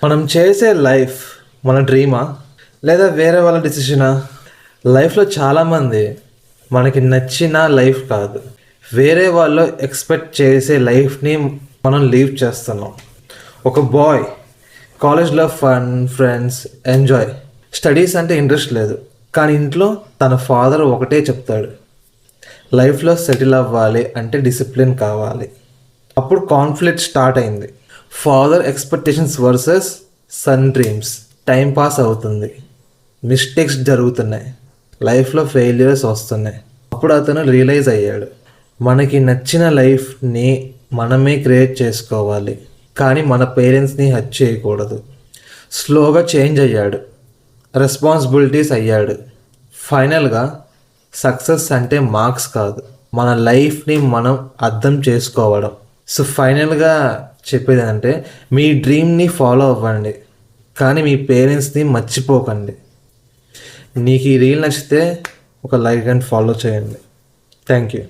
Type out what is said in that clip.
మనం చేసే లైఫ్ మన డ్రీమా లేదా వేరే వాళ్ళ డిసిషనా? లైఫ్లో చాలామంది మనకి నచ్చిన లైఫ్ కాదు, వేరే వాళ్ళు ఎక్స్పెక్ట్ చేసే లైఫ్ని మనం లీవ్ చేస్తున్నాం. ఒక బాయ్ కాలేజ్లో ఫన్, ఫ్రెండ్స్, ఎంజాయ్, స్టడీస్ అంటే ఇంట్రెస్ట్ లేదు. కానీ ఇంట్లో తన ఫాదర్ ఒకటే చెప్తాడు, లైఫ్లో సెటిల్ అవ్వాలి అంటే డిసిప్లిన్ కావాలి. అప్పుడు కాన్ఫ్లిక్ట్ స్టార్ట్ అయింది. Father expectations versus son dreams. Time pass అవుతుంది, మిస్టేక్స్ జరుగుతున్నాయి, లైఫ్లో ఫెయిల్యూర్స్ వస్తున్నాయి. అప్పుడు అతను రియలైజ్ అయ్యాడు, మనకి నచ్చిన లైఫ్ని మనమే క్రియేట్ చేసుకోవాలి, కానీ మన పేరెంట్స్ని హర్ట్ చేయకూడదు. స్లోగా చేంజ్ అయ్యాడు, రెస్పాన్సిబిలిటీస్ అయ్యాడు. ఫైనల్గా సక్సెస్ అంటే మార్క్స్ కాదు, మన లైఫ్ని మనం అర్థం చేసుకోవడం. సో ఫైనల్గా చెప్పేది ఏంటంటే, మీ డ్రీమ్ని ఫాలో అవ్వండి, కానీ మీ పేరెంట్స్ని మర్చిపోకండి. నీకు ఈ రీల్ నచ్చితే ఒక లైక్ అండ్ ఫాలో చేయండి. Thank you.